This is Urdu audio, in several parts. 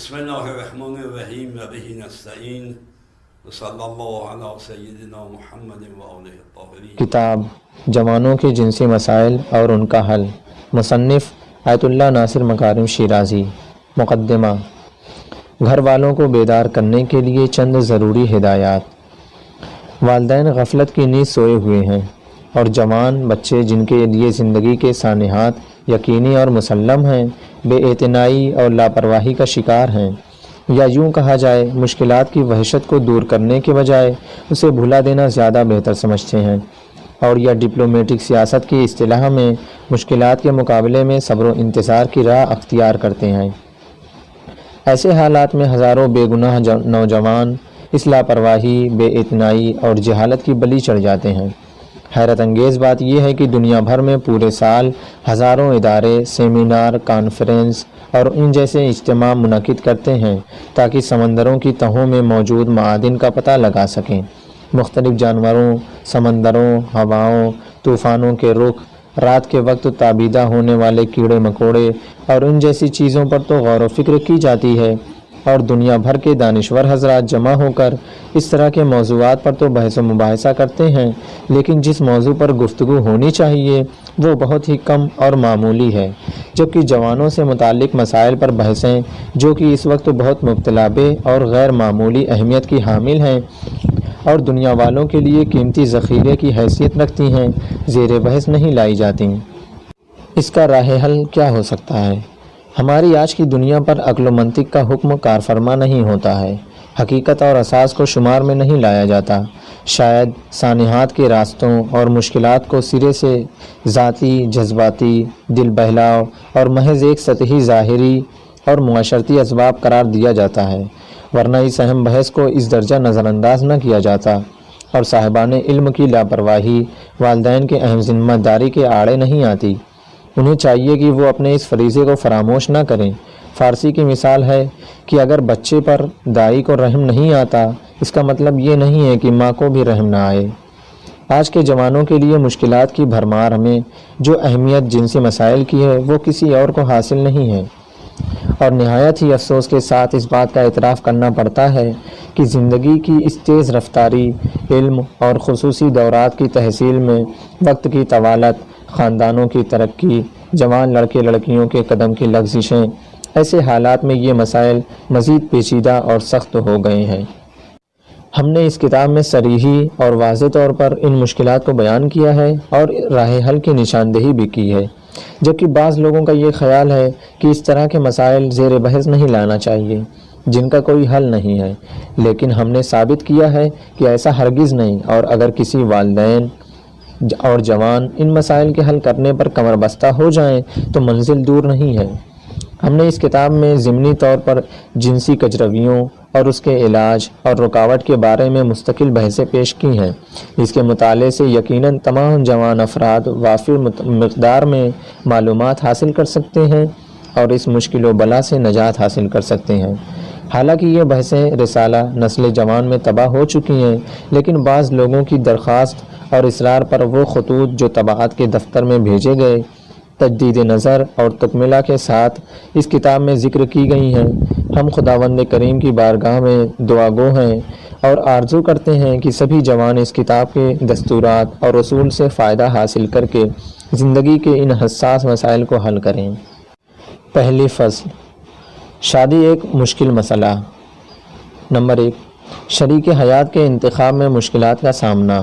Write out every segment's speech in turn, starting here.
بسم اللہ الرحمن الرحیم وبہ نستعین وصلی اللہ علی سیدنا محمد وآلہ الطاہرین۔ کتاب جوانوں کے جنسی مسائل اور ان کا حل، مصنف آیت اللہ ناصر مکارم شیرازی۔ مقدمہ۔ گھر والوں کو بیدار کرنے کے لیے چند ضروری ہدایات۔ والدین غفلت کی نیند سوئے ہوئے ہیں اور جوان بچے جن کے لیے زندگی کے سانحات یقینی اور مسلم ہیں بے اعتنائی اور لاپرواہی کا شکار ہیں، یا یوں کہا جائے مشکلات کی وحشت کو دور کرنے کے بجائے اسے بھلا دینا زیادہ بہتر سمجھتے ہیں، اور یا ڈپلومیٹک سیاست کی اصطلاح میں مشکلات کے مقابلے میں صبر و انتظار کی راہ اختیار کرتے ہیں۔ ایسے حالات میں ہزاروں بے گناہ نوجوان اس لاپرواہی، بے اعتنائی اور جہالت کی بلی چڑھ جاتے ہیں۔ حیرت انگیز بات یہ ہے کہ دنیا بھر میں پورے سال ہزاروں ادارے سیمینار، کانفرنس اور ان جیسے اجتماع منعقد کرتے ہیں تاکہ سمندروں کی تہوں میں موجود معادن کا پتہ لگا سکیں، مختلف جانوروں، سمندروں، ہواؤں، طوفانوں کے رخ، رات کے وقت تابیدہ ہونے والے کیڑے مکوڑے اور ان جیسی چیزوں پر تو غور و فکر کی جاتی ہے، اور دنیا بھر کے دانشور حضرات جمع ہو کر اس طرح کے موضوعات پر تو بحث و مباحثہ کرتے ہیں، لیکن جس موضوع پر گفتگو ہونی چاہیے وہ بہت ہی کم اور معمولی ہے، جبکہ جوانوں سے متعلق مسائل پر بحثیں جو کہ اس وقت بہت مبتلا بے اور غیر معمولی اہمیت کی حامل ہیں اور دنیا والوں کے لیے قیمتی ذخیرے کی حیثیت رکھتی ہیں، زیر بحث نہیں لائی جاتی۔ اس کا راہ حل کیا ہو سکتا ہے؟ ہماری آج کی دنیا پر عقل و منطق کا حکم کار فرما نہیں ہوتا ہے، حقیقت اور اساس کو شمار میں نہیں لایا جاتا۔ شاید سانحات کے راستوں اور مشکلات کو سرے سے ذاتی، جذباتی، دل بہلاؤ اور محض ایک سطحی ظاہری اور معاشرتی اسباب قرار دیا جاتا ہے، ورنہ اس اہم بحث کو اس درجہ نظر انداز نہ کیا جاتا، اور صاحبان علم کی لاپرواہی والدین کے اہم ذمہ داری کے آڑے نہیں آتی۔ انہیں چاہیے کہ وہ اپنے اس فریضے کو فراموش نہ کریں۔ فارسی کی مثال ہے کہ اگر بچے پر دائی کو رحم نہیں آتا، اس کا مطلب یہ نہیں ہے کہ ماں کو بھی رحم نہ آئے۔ آج کے جوانوں کے لیے مشکلات کی بھرمار میں جو اہمیت جنسی مسائل کی ہے وہ کسی اور کو حاصل نہیں ہے، اور نہایت ہی افسوس کے ساتھ اس بات کا اعتراف کرنا پڑتا ہے کہ زندگی کی اس تیز رفتاری، علم اور خصوصی دورات کی تحصیل میں وقت کی طوالت، خاندانوں کی ترقی، جوان لڑکے لڑکیوں کے قدم کی لغزشیں، ایسے حالات میں یہ مسائل مزید پیچیدہ اور سخت ہو گئے ہیں۔ ہم نے اس کتاب میں صریحی اور واضح طور پر ان مشکلات کو بیان کیا ہے اور راہ حل کی نشاندہی بھی کی ہے، جبکہ بعض لوگوں کا یہ خیال ہے کہ اس طرح کے مسائل زیر بحث نہیں لانا چاہیے جن کا کوئی حل نہیں ہے، لیکن ہم نے ثابت کیا ہے کہ ایسا ہرگز نہیں، اور اگر کسی والدین اور جوان ان مسائل کے حل کرنے پر کمر بستہ ہو جائیں تو منزل دور نہیں ہے۔ ہم نے اس کتاب میں ضمنی طور پر جنسی کجرویوں اور اس کے علاج اور رکاوٹ کے بارے میں مستقل بحثیں پیش کی ہیں۔ اس کے مطالعے سے یقیناً تمام جوان افراد وافر مقدار میں معلومات حاصل کر سکتے ہیں اور اس مشکل و بلا سے نجات حاصل کر سکتے ہیں۔ حالانکہ یہ بحثیں رسالہ نسل جوان میں تباہ ہو چکی ہیں، لیکن بعض لوگوں کی درخواست اور اصرار پر وہ خطوط جو طباعت کے دفتر میں بھیجے گئے تجدید نظر اور تکملہ کے ساتھ اس کتاب میں ذکر کی گئی ہیں۔ ہم خداوند کریم کی بارگاہ میں دعا گو ہیں اور آرزو کرتے ہیں کہ سبھی جوان اس کتاب کے دستورات اور اصول سے فائدہ حاصل کر کے زندگی کے ان حساس مسائل کو حل کریں۔ پہلی فصل، شادی ایک مشکل مسئلہ۔ نمبر 1، شریک حیات کے انتخاب میں مشکلات کا سامنا۔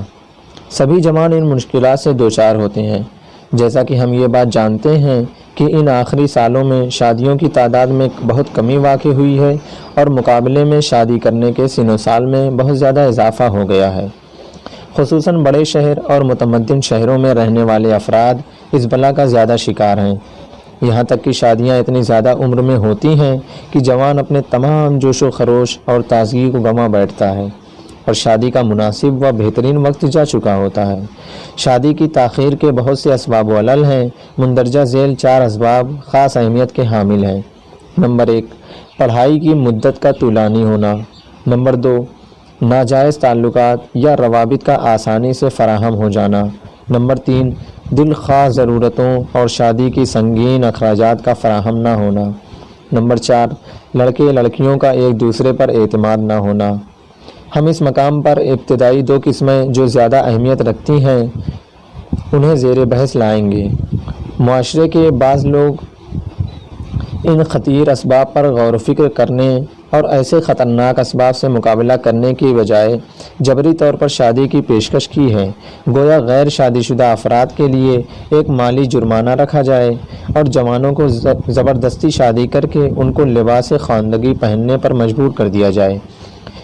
سبھی جوان ان مشکلات سے دوچار ہوتے ہیں، جیسا کہ ہم یہ بات جانتے ہیں کہ ان آخری سالوں میں شادیوں کی تعداد میں بہت کمی واقع ہوئی ہے اور مقابلے میں شادی کرنے کے سن و سال میں بہت زیادہ اضافہ ہو گیا ہے۔ خصوصاً بڑے شہر اور متمدن شہروں میں رہنے والے افراد اس بلا کا زیادہ شکار ہیں، یہاں تک کہ شادیاں اتنی زیادہ عمر میں ہوتی ہیں کہ جوان اپنے تمام جوش و خروش اور تازگی کو گنوا بیٹھتا ہے اور شادی کا مناسب و بہترین وقت جا چکا ہوتا ہے۔ شادی کی تاخیر کے بہت سے اسباب و علل ہیں، مندرجہ ذیل 4 اسباب خاص اہمیت کے حامل ہیں۔ نمبر 1، پڑھائی کی مدت کا طولانی ہونا۔ نمبر 2، ناجائز تعلقات یا روابط کا آسانی سے فراہم ہو جانا۔ نمبر 3، دل خواہ ضرورتوں اور شادی کی سنگین اخراجات کا فراہم نہ ہونا۔ نمبر 4، لڑکے لڑکیوں کا ایک دوسرے پر اعتماد نہ ہونا۔ ہم اس مقام پر ابتدائی 2 قسمیں جو زیادہ اہمیت رکھتی ہیں انہیں زیر بحث لائیں گے۔ معاشرے کے بعض لوگ ان خطیر اسباب پر غور و فکر کرنے اور ایسے خطرناک اسباب سے مقابلہ کرنے کی بجائے جبری طور پر شادی کی پیشکش کی ہے، گویا غیر شادی شدہ افراد کے لیے ایک مالی جرمانہ رکھا جائے اور جوانوں کو زبردستی شادی کر کے ان کو لباس خواندگی پہننے پر مجبور کر دیا جائے،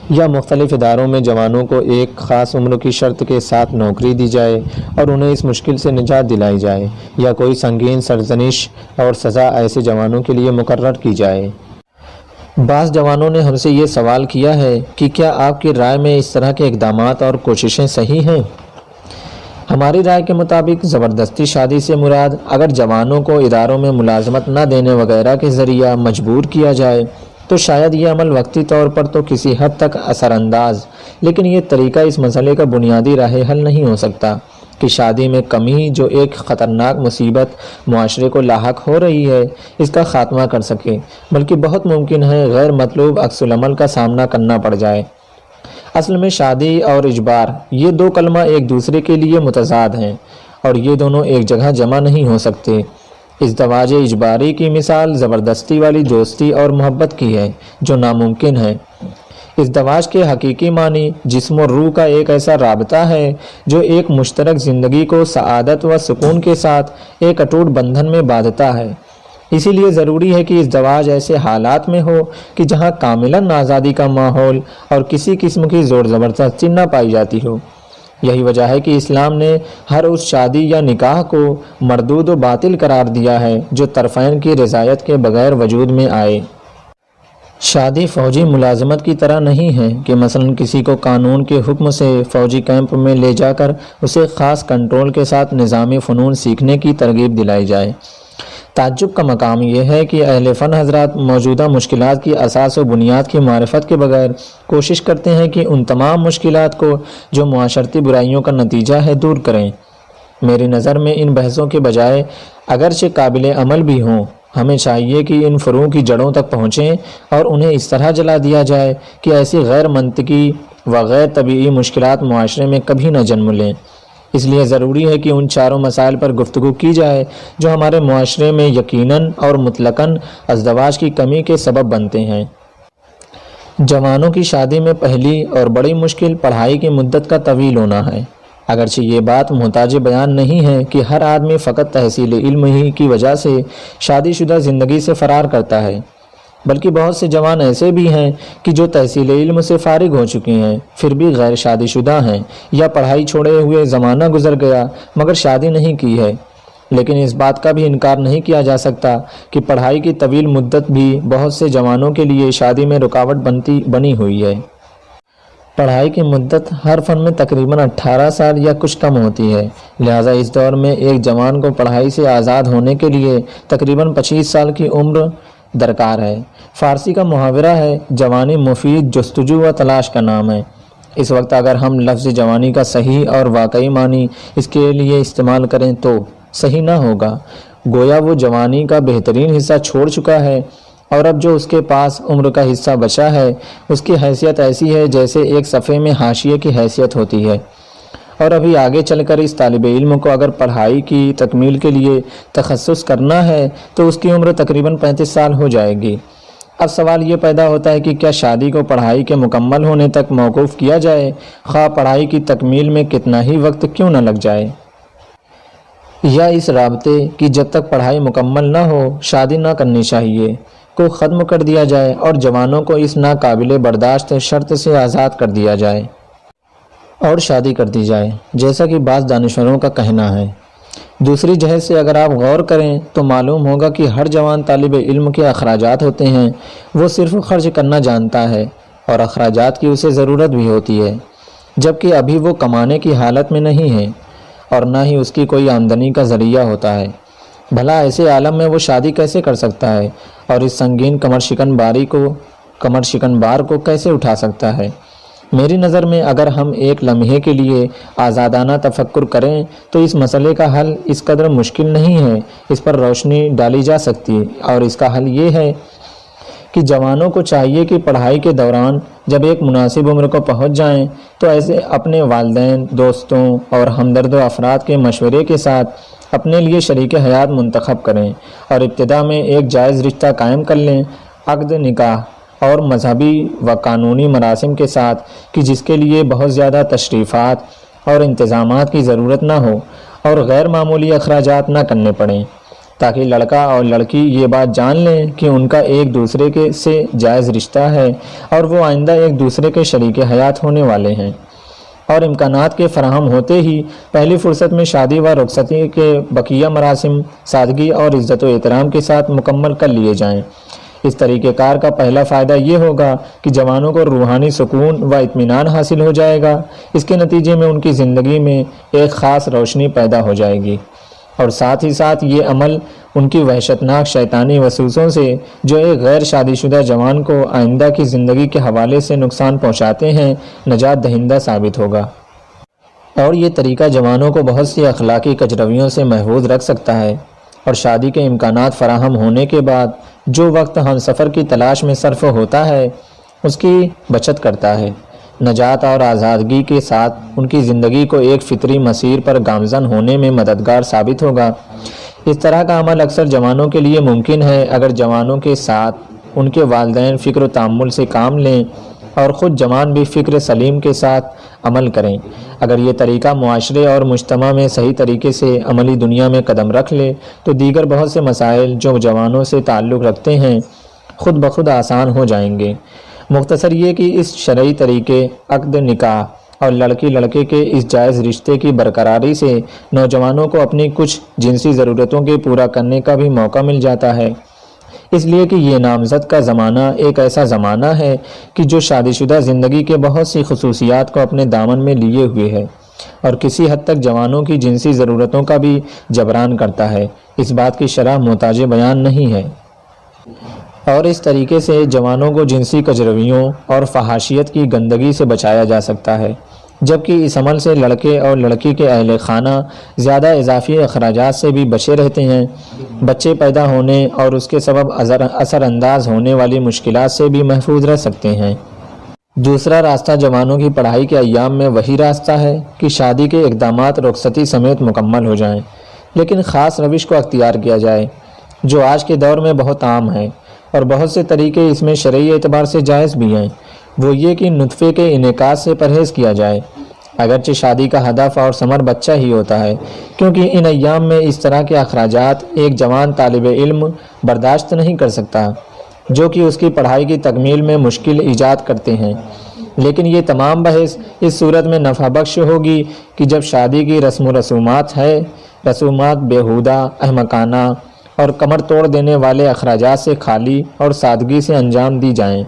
یا مختلف اداروں میں جوانوں کو ایک خاص عمر کی شرط کے ساتھ نوکری دی جائے اور انہیں اس مشکل سے نجات دلائی جائے، یا کوئی سنگین سرزنش اور سزا ایسے جوانوں کے لیے مقرر کی جائے۔ بعض جوانوں نے ہم سے یہ سوال کیا ہے کہ کیا آپ کی رائے میں اس طرح کے اقدامات اور کوششیں صحیح ہیں؟ ہماری رائے کے مطابق زبردستی شادی سے مراد اگر جوانوں کو اداروں میں ملازمت نہ دینے وغیرہ کے ذریعہ مجبور کیا جائے تو شاید یہ عمل وقتی طور پر تو کسی حد تک اثر انداز، لیکن یہ طریقہ اس مسئلے کا بنیادی راہ حل نہیں ہو سکتا کہ شادی میں کمی جو ایک خطرناک مصیبت معاشرے کو لاحق ہو رہی ہے اس کا خاتمہ کر سکے، بلکہ بہت ممکن ہے غیر مطلوب عکس العمل کا سامنا کرنا پڑ جائے۔ اصل میں شادی اور اجبار یہ 2 کلمہ ایک دوسرے کے لیے متضاد ہیں اور یہ دونوں ایک جگہ جمع نہیں ہو سکتے۔ ازدواج اجباری کی مثال زبردستی والی دوستی اور محبت کی ہے جو ناممکن ہے۔ ازدواج کے حقیقی معنی جسم و روح کا ایک ایسا رابطہ ہے جو ایک مشترک زندگی کو سعادت و سکون کے ساتھ ایک اٹوٹ بندھن میں باندھتا ہے۔ اسی لیے ضروری ہے کہ ازدواج ایسے حالات میں ہو کہ جہاں کاملاً آزادی کا ماحول اور کسی قسم کی زور زبردستی نہ پائی جاتی ہو۔ یہی وجہ ہے کہ اسلام نے ہر اس شادی یا نکاح کو مردود و باطل قرار دیا ہے جو طرفین کی رضایت کے بغیر وجود میں آئے۔ شادی فوجی ملازمت کی طرح نہیں ہے کہ مثلا کسی کو قانون کے حکم سے فوجی کیمپ میں لے جا کر اسے خاص کنٹرول کے ساتھ نظامی فنون سیکھنے کی ترغیب دلائی جائے۔ تعجب کا مقام یہ ہے کہ اہل فن حضرات موجودہ مشکلات کی اساس و بنیاد کی معرفت کے بغیر کوشش کرتے ہیں کہ ان تمام مشکلات کو جو معاشرتی برائیوں کا نتیجہ ہے دور کریں۔ میری نظر میں ان بحثوں کے بجائے اگرچہ قابل عمل بھی ہوں، ہمیں چاہیے کہ ان فروع کی جڑوں تک پہنچیں اور انہیں اس طرح جلا دیا جائے کہ ایسی غیر منطقی و غیر طبیعی مشکلات معاشرے میں کبھی نہ جنم لیں۔ اس لیے ضروری ہے کہ ان چاروں مسائل پر گفتگو کی جائے جو ہمارے معاشرے میں یقیناً اور مطلقاً ازدواج کی کمی کے سبب بنتے ہیں۔ جوانوں کی شادی میں پہلی اور بڑی مشکل پڑھائی کی مدت کا طویل ہونا ہے۔ اگرچہ یہ بات محتاج بیان نہیں ہے کہ ہر آدمی فقط تحصیل علم ہی کی وجہ سے شادی شدہ زندگی سے فرار کرتا ہے، بلکہ بہت سے جوان ایسے بھی ہیں کہ جو تحصیل علم سے فارغ ہو چکے ہیں پھر بھی غیر شادی شدہ ہیں، یا پڑھائی چھوڑے ہوئے زمانہ گزر گیا مگر شادی نہیں کی ہے۔ لیکن اس بات کا بھی انکار نہیں کیا جا سکتا کہ پڑھائی کی طویل مدت بھی بہت سے جوانوں کے لیے شادی میں رکاوٹ بنی ہوئی ہے۔ پڑھائی کی مدت ہر فن میں تقریباً 18 سال یا کچھ کم ہوتی ہے، لہٰذا اس دور میں ایک جوان کو پڑھائی سے آزاد ہونے کے لیے تقریباً 25 سال کی عمر درکار ہے۔ فارسی کا محاورہ ہے جوانی مفید جستجو و تلاش کا نام ہے۔ اس وقت اگر ہم لفظ جوانی کا صحیح اور واقعی معنی اس کے لیے استعمال کریں تو صحیح نہ ہوگا، گویا وہ جوانی کا بہترین حصہ چھوڑ چکا ہے اور اب جو اس کے پاس عمر کا حصہ بچا ہے اس کی حیثیت ایسی ہے جیسے ایک صفحے میں حاشیے کی حیثیت ہوتی ہے، اور ابھی آگے چل کر اس طالب علم کو اگر پڑھائی کی تکمیل کے لیے تخصص کرنا ہے تو اس کی عمر تقریباً 35 سال ہو جائے گی۔ اب سوال یہ پیدا ہوتا ہے کہ کیا شادی کو پڑھائی کے مکمل ہونے تک موقوف کیا جائے، خواہ پڑھائی کی تکمیل میں کتنا ہی وقت کیوں نہ لگ جائے، یا اس رابطے کی جب تک پڑھائی مکمل نہ ہو شادی نہ کرنی چاہیے کو ختم کر دیا جائے اور جوانوں کو اس ناقابل برداشت شرط سے آزاد کر دیا جائے اور شادی کر دی جائے، جیسا کہ بعض دانشوروں کا کہنا ہے۔ دوسری جہت سے اگر آپ غور کریں تو معلوم ہوگا کہ ہر جوان طالب علم کے اخراجات ہوتے ہیں، وہ صرف خرچ کرنا جانتا ہے اور اخراجات کی اسے ضرورت بھی ہوتی ہے، جبکہ ابھی وہ کمانے کی حالت میں نہیں ہے اور نہ ہی اس کی کوئی آمدنی کا ذریعہ ہوتا ہے۔ بھلا ایسے عالم میں وہ شادی کیسے کر سکتا ہے اور اس سنگین کمر شکن بار کو کیسے اٹھا سکتا ہے؟ میری نظر میں اگر ہم ایک لمحے کے لیے آزادانہ تفکر کریں تو اس مسئلے کا حل اس قدر مشکل نہیں ہے، اس پر روشنی ڈالی جا سکتی، اور اس کا حل یہ ہے کہ جوانوں کو چاہیے کہ پڑھائی کے دوران جب ایک مناسب عمر کو پہنچ جائیں تو ایسے اپنے والدین، دوستوں اور ہمدرد و افراد کے مشورے کے ساتھ اپنے لیے شریک حیات منتخب کریں اور ابتدا میں ایک جائز رشتہ قائم کر لیں، عقد نکاح اور مذہبی و قانونی مراسم کے ساتھ، کہ جس کے لیے بہت زیادہ تشریفات اور انتظامات کی ضرورت نہ ہو اور غیر معمولی اخراجات نہ کرنے پڑیں، تاکہ لڑکا اور لڑکی یہ بات جان لیں کہ ان کا ایک دوسرے کے سے جائز رشتہ ہے اور وہ آئندہ ایک دوسرے کے شریک حیات ہونے والے ہیں، اور امکانات کے فراہم ہوتے ہی پہلی فرصت میں شادی و رخصتی کے بقیہ مراسم سادگی اور عزت و احترام کے ساتھ مکمل کر لیے جائیں۔ اس طریقہ کار کا پہلا فائدہ یہ ہوگا کہ جوانوں کو روحانی سکون و اطمینان حاصل ہو جائے گا۔ اس کے نتیجے میں ان کی زندگی میں ایک خاص روشنی پیدا ہو جائے گی، اور ساتھ ہی ساتھ یہ عمل ان کی وحشتناک شیطانی وسوسوں سے جو ایک غیر شادی شدہ جوان کو آئندہ کی زندگی کے حوالے سے نقصان پہنچاتے ہیں، نجات دہندہ ثابت ہوگا۔ اور یہ طریقہ جوانوں کو بہت سی اخلاقی کجرویوں سے محفوظ رکھ سکتا ہے، اور شادی کے امکانات فراہم ہونے کے بعد جو وقت ہم سفر کی تلاش میں صرف ہوتا ہے اس کی بچت کرتا ہے۔ نجات اور آزادگی کے ساتھ ان کی زندگی کو ایک فطری مسیر پر گامزن ہونے میں مددگار ثابت ہوگا۔ اس طرح کا عمل اکثر جوانوں کے لیے ممکن ہے اگر جوانوں کے ساتھ ان کے والدین فکر و تأمل سے کام لیں اور خود جوان بھی فکر سلیم کے ساتھ عمل کریں۔ اگر یہ طریقہ معاشرے اور مجتمع میں صحیح طریقے سے عملی دنیا میں قدم رکھ لے تو دیگر بہت سے مسائل جو جوانوں سے تعلق رکھتے ہیں خود بخود آسان ہو جائیں گے۔ مختصر یہ کہ اس شرعی طریقے عقد نکاح اور لڑکی لڑکے کے اس جائز رشتے کی برقراری سے نوجوانوں کو اپنی کچھ جنسی ضرورتوں کے پورا کرنے کا بھی موقع مل جاتا ہے، اس لیے کہ یہ نامزد کا زمانہ ایک ایسا زمانہ ہے کہ جو شادی شدہ زندگی کے بہت سی خصوصیات کو اپنے دامن میں لیے ہوئے ہے اور کسی حد تک جوانوں کی جنسی ضرورتوں کا بھی جبران کرتا ہے۔ اس بات کی شرح محتاج بیان نہیں ہے، اور اس طریقے سے جوانوں کو جنسی کجرویوں اور فحاشیت کی گندگی سے بچایا جا سکتا ہے، جبکہ اس عمل سے لڑکے اور لڑکی کے اہل خانہ زیادہ اضافی اخراجات سے بھی بچے رہتے ہیں، بچے پیدا ہونے اور اس کے سبب اثر انداز ہونے والی مشکلات سے بھی محفوظ رہ سکتے ہیں۔ دوسرا راستہ جوانوں کی پڑھائی کے ایام میں وہی راستہ ہے کہ شادی کے اقدامات رخصتی سمیت مکمل ہو جائیں، لیکن خاص روش کو اختیار کیا جائے جو آج کے دور میں بہت عام ہے، اور بہت سے طریقے اس میں شرعی اعتبار سے جائز بھی ہیں۔ وہ یہ کہ نطفے کے انعکاس سے پرہیز کیا جائے، اگرچہ شادی کا ہدف اور ثمر بچہ ہی ہوتا ہے، کیونکہ ان ایام میں اس طرح کے اخراجات ایک جوان طالب علم برداشت نہیں کر سکتا، جو کہ اس کی پڑھائی کی تکمیل میں مشکل ایجاد کرتے ہیں۔ لیکن یہ تمام بحث اس صورت میں نفع بخش ہوگی کہ جب شادی کی رسم و رسومات بیہودہ، احمقانہ اور کمر توڑ دینے والے اخراجات سے خالی اور سادگی سے انجام دی جائیں۔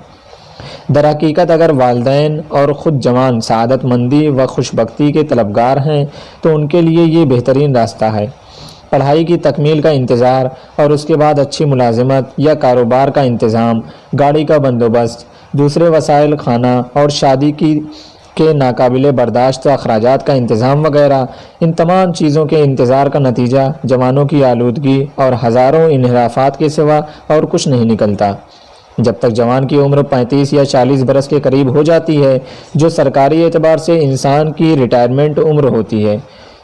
در حقیقت اگر والدین اور خود جوان سعادت مندی و خوشبختی کے طلبگار ہیں تو ان کے لیے یہ بہترین راستہ ہے۔ پڑھائی کی تکمیل کا انتظار اور اس کے بعد اچھی ملازمت یا کاروبار کا انتظام، گاڑی کا بندوبست، دوسرے وسائل خانہ اور شادی کے ناقابل برداشت اخراجات کا انتظام وغیرہ، ان تمام چیزوں کے انتظار کا نتیجہ جوانوں کی آلودگی اور ہزاروں انحرافات کے سوا اور کچھ نہیں نکلتا۔ جب تک جوان کی عمر 35 یا 40 برس کے قریب ہو جاتی ہے، جو سرکاری اعتبار سے انسان کی ریٹائرمنٹ عمر ہوتی ہے،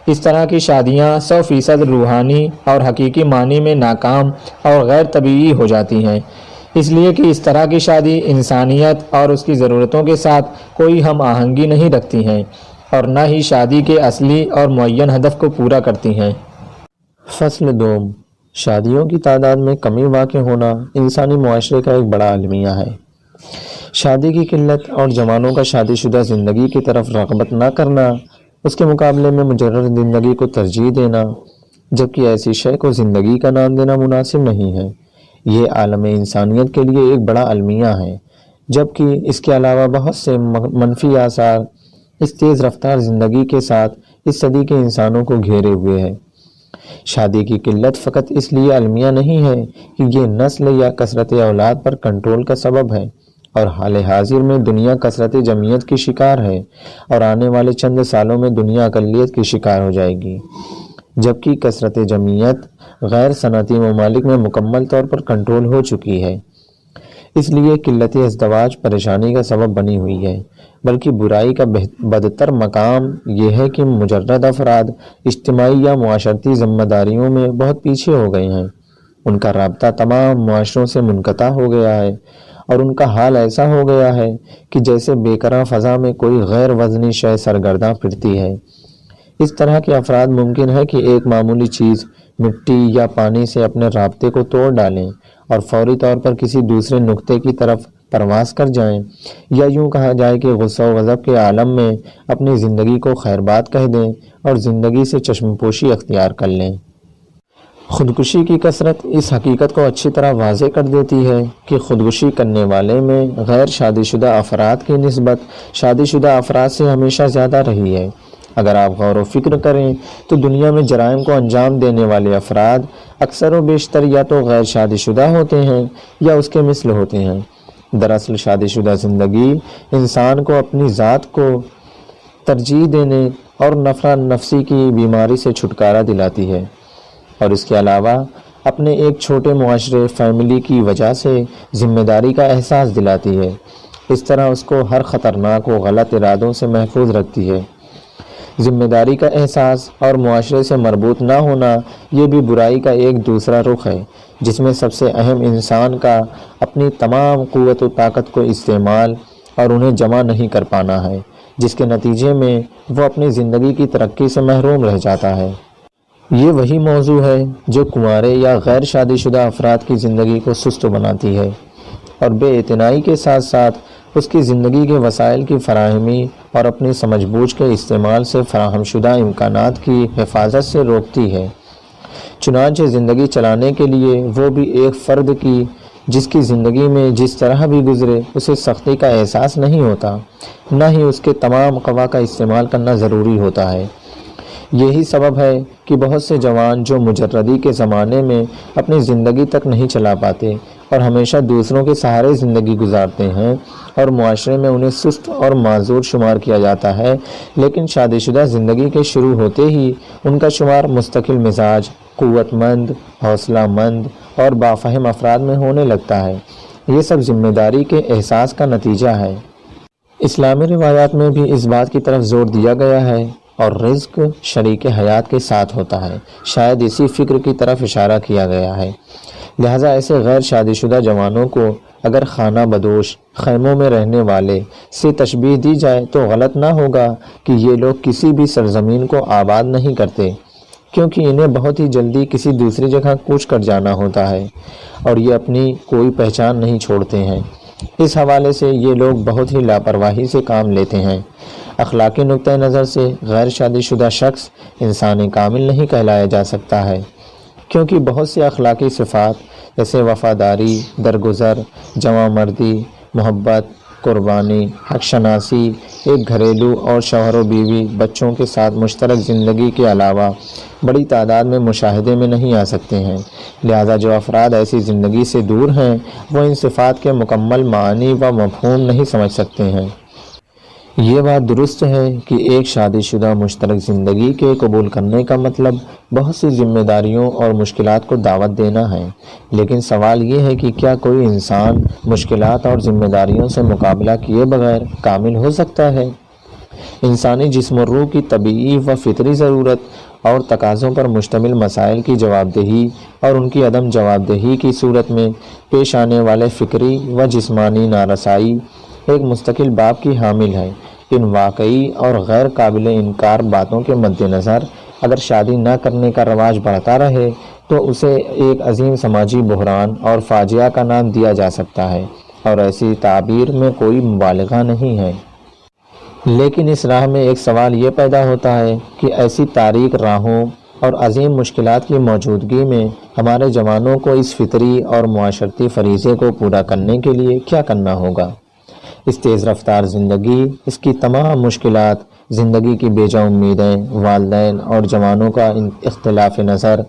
اس طرح کی شادیاں 100% روحانی اور حقیقی معنی میں ناکام اور غیر طبیعی ہو جاتی ہیں، اس لیے کہ اس طرح کی شادی انسانیت اور اس کی ضرورتوں کے ساتھ کوئی ہم آہنگی نہیں رکھتی ہیں اور نہ ہی شادی کے اصلی اور معین ہدف کو پورا کرتی ہیں۔ فصل 2، شادیوں کی تعداد میں کمی واقع ہونا انسانی معاشرے کا ایک بڑا المیہ ہے۔ شادی کی قلت اور جوانوں کا شادی شدہ زندگی کی طرف رغبت نہ کرنا، اس کے مقابلے میں مجرد زندگی کو ترجیح دینا، جبکہ ایسی شے کو زندگی کا نام دینا مناسب نہیں ہے، یہ عالم انسانیت کے لیے ایک بڑا المیہ ہے، جبکہ اس کے علاوہ بہت سے منفی آثار اس تیز رفتار زندگی کے ساتھ اس صدی کے انسانوں کو گھیرے ہوئے ہیں۔ شادی کی قلت فقط اس لیے المیہ نہیں ہے کہ یہ نسل یا کثرت اولاد پر کنٹرول کا سبب ہے، اور حال حاضر میں دنیا کثرت جمعیت کی شکار ہے اور آنے والے چند سالوں میں دنیا اقلیت کی شکار ہو جائے گی، جبکہ کثرت جمعیت غیر صنعتی ممالک میں مکمل طور پر کنٹرول ہو چکی ہے۔ اس لیے قلت ازدواج پریشانی کا سبب بنی ہوئی ہے، بلکہ برائی کا بدتر مقام یہ ہے کہ مجرد افراد اجتماعی یا معاشرتی ذمہ داریوں میں بہت پیچھے ہو گئے ہیں۔ ان کا رابطہ تمام معاشروں سے منقطع ہو گیا ہے، اور ان کا حال ایسا ہو گیا ہے کہ جیسے بے قرار فضا میں کوئی غیر وزنی شے سرگرداں پھرتی ہے۔ اس طرح کے افراد ممکن ہے کہ ایک معمولی چیز مٹی یا پانی سے اپنے رابطے کو توڑ ڈالیں اور فوری طور پر کسی دوسرے نقطے کی طرف پرواز کر جائیں، یا یوں کہا جائے کہ غصہ و غضب کے عالم میں اپنی زندگی کو خیرباد کہہ دیں اور زندگی سے چشم پوشی اختیار کر لیں۔ خودکشی کی کثرت اس حقیقت کو اچھی طرح واضح کر دیتی ہے کہ خودکشی کرنے والے میں غیر شادی شدہ افراد کی نسبت شادی شدہ افراد سے ہمیشہ زیادہ رہی ہے۔ اگر آپ غور و فکر کریں تو دنیا میں جرائم کو انجام دینے والے افراد اکثر و بیشتر یا تو غیر شادی شدہ ہوتے ہیں یا اس کے مثل ہوتے ہیں۔ دراصل شادی شدہ زندگی انسان کو اپنی ذات کو ترجیح دینے اور نفرت نفسی کی بیماری سے چھٹکارا دلاتی ہے، اور اس کے علاوہ اپنے ایک چھوٹے معاشرے فیملی کی وجہ سے ذمہ داری کا احساس دلاتی ہے۔ اس طرح اس کو ہر خطرناک و غلط ارادوں سے محفوظ رکھتی ہے۔ ذمہ داری کا احساس اور معاشرے سے مربوط نہ ہونا یہ بھی برائی کا ایک دوسرا رخ ہے، جس میں سب سے اہم انسان کا اپنی تمام قوت و طاقت کو استعمال اور انہیں جمع نہیں کر پانا ہے، جس کے نتیجے میں وہ اپنی زندگی کی ترقی سے محروم رہ جاتا ہے۔ یہ وہی موضوع ہے جو کنوارے یا غیر شادی شدہ افراد کی زندگی کو سست بناتی ہے اور بے اعتنائی کے ساتھ ساتھ اس کی زندگی کے وسائل کی فراہمی اور اپنی سمجھ بوجھ کے استعمال سے فراہم شدہ امکانات کی حفاظت سے روکتی ہے۔ چنانچہ زندگی چلانے کے لیے وہ بھی ایک فرد کی جس کی زندگی میں جس طرح بھی گزرے اسے سختی کا احساس نہیں ہوتا، نہ ہی اس کے تمام قوا کا استعمال کرنا ضروری ہوتا ہے۔ یہی سبب ہے کہ بہت سے جوان جو مجردی کے زمانے میں اپنی زندگی تک نہیں چلا پاتے اور ہمیشہ دوسروں کے سہارے زندگی گزارتے ہیں اور معاشرے میں انہیں سست اور معذور شمار کیا جاتا ہے، لیکن شادی شدہ زندگی کے شروع ہوتے ہی ان کا شمار مستقل مزاج، قوت مند، حوصلہ مند اور بافہم افراد میں ہونے لگتا ہے۔ یہ سب ذمہ داری کے احساس کا نتیجہ ہے۔ اسلامی روایات میں بھی اس بات کی طرف زور دیا گیا ہے اور رزق شریک حیات کے ساتھ ہوتا ہے، شاید اسی فکر کی طرف اشارہ کیا گیا ہے۔ لہٰذا ایسے غیر شادی شدہ جوانوں کو اگر خانہ بدوش خیموں میں رہنے والے سے تشبیہ دی جائے تو غلط نہ ہوگا کہ یہ لوگ کسی بھی سرزمین کو آباد نہیں کرتے، کیونکہ انہیں بہت ہی جلدی کسی دوسری جگہ کوچ کر جانا ہوتا ہے اور یہ اپنی کوئی پہچان نہیں چھوڑتے ہیں۔ اس حوالے سے یہ لوگ بہت ہی لاپرواہی سے کام لیتے ہیں۔ اخلاقی نقطہ نظر سے غیر شادی شدہ شخص انسان کامل نہیں کہلایا جا سکتا ہے، کیونکہ بہت سی اخلاقی صفات جیسے وفاداری، درگزر، جوان مردی، محبت، قربانی، حق شناسی، ایک گھریلو اور شوہر و بیوی بچوں کے ساتھ مشترک زندگی کے علاوہ بڑی تعداد میں مشاہدے میں نہیں آ سکتے ہیں۔ لہذا جو افراد ایسی زندگی سے دور ہیں وہ ان صفات کے مکمل معنی و مفہوم نہیں سمجھ سکتے ہیں۔ یہ بات درست ہے کہ ایک شادی شدہ مشترک زندگی کے قبول کرنے کا مطلب بہت سی ذمہ داریوں اور مشکلات کو دعوت دینا ہے، لیکن سوال یہ ہے کہ کیا کوئی انسان مشکلات اور ذمہ داریوں سے مقابلہ کیے بغیر کامل ہو سکتا ہے؟ انسانی جسم و روح کی طبیعی و فطری ضرورت اور تقاضوں پر مشتمل مسائل کی جواب دہی اور ان کی عدم جواب دہی کی صورت میں پیش آنے والے فکری و جسمانی نارسائی ایک مستقل باب کی حامل ہے۔ ان واقعی اور غیر قابل انکار باتوں کے مد نظر اگر شادی نہ کرنے کا رواج بڑھتا رہے تو اسے ایک عظیم سماجی بحران اور فاجعہ کا نام دیا جا سکتا ہے، اور ایسی تعبیر میں کوئی مبالغہ نہیں ہے۔ لیکن اس راہ میں ایک سوال یہ پیدا ہوتا ہے کہ ایسی تاریک راہوں اور عظیم مشکلات کی موجودگی میں ہمارے جوانوں کو اس فطری اور معاشرتی فریضے کو پورا کرنے کے لیے کیا کرنا ہوگا؟ اس تیز رفتار زندگی، اس کی تمام مشکلات، زندگی کی بے جا امیدیں، والدین اور جوانوں کا اختلاف نظر،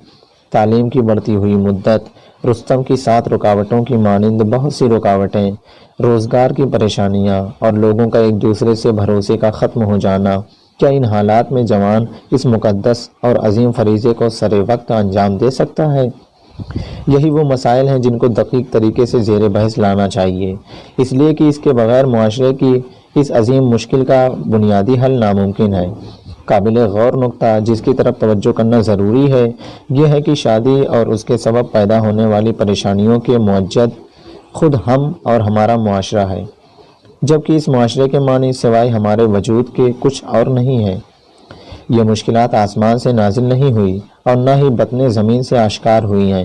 تعلیم کی بڑھتی ہوئی مدت، رستم کی 7 رکاوٹوں کی مانند بہت سی رکاوٹیں، روزگار کی پریشانیاں اور لوگوں کا ایک دوسرے سے بھروسے کا ختم ہو جانا، کیا ان حالات میں جوان اس مقدس اور عظیم فریضے کو سر وقت انجام دے سکتا ہے؟ یہی وہ مسائل ہیں جن کو دقیق طریقے سے زیر بحث لانا چاہیے، اس لیے کہ اس کے بغیر معاشرے کی اس عظیم مشکل کا بنیادی حل ناممکن ہے۔ قابل غور نقطہ جس کی طرف توجہ کرنا ضروری ہے یہ ہے کہ شادی اور اس کے سبب پیدا ہونے والی پریشانیوں کے موجد خود ہم اور ہمارا معاشرہ ہے، جبکہ اس معاشرے کے معنی سوائے ہمارے وجود کے کچھ اور نہیں ہے۔ یہ مشکلات آسمان سے نازل نہیں ہوئی اور نہ ہی بطن زمین سے آشکار ہوئی ہیں،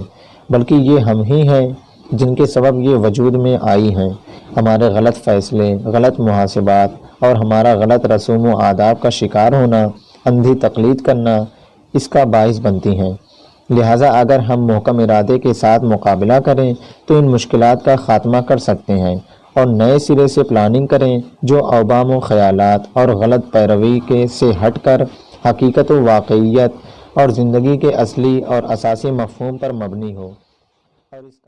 بلکہ یہ ہم ہی ہیں جن کے سبب یہ وجود میں آئی ہیں۔ ہمارے غلط فیصلے، غلط محاسبات اور ہمارا غلط رسوم و آداب کا شکار ہونا، اندھی تقلید کرنا اس کا باعث بنتی ہیں۔ لہٰذا اگر ہم محکم ارادے کے ساتھ مقابلہ کریں تو ان مشکلات کا خاتمہ کر سکتے ہیں اور نئے سرے سے پلاننگ کریں جو اوہام و خیالات اور غلط پیروی کے سے ہٹ کر حقیقت و واقعیت اور زندگی کے اصلی اور اساسی مفہوم پر مبنی ہو۔ اور اس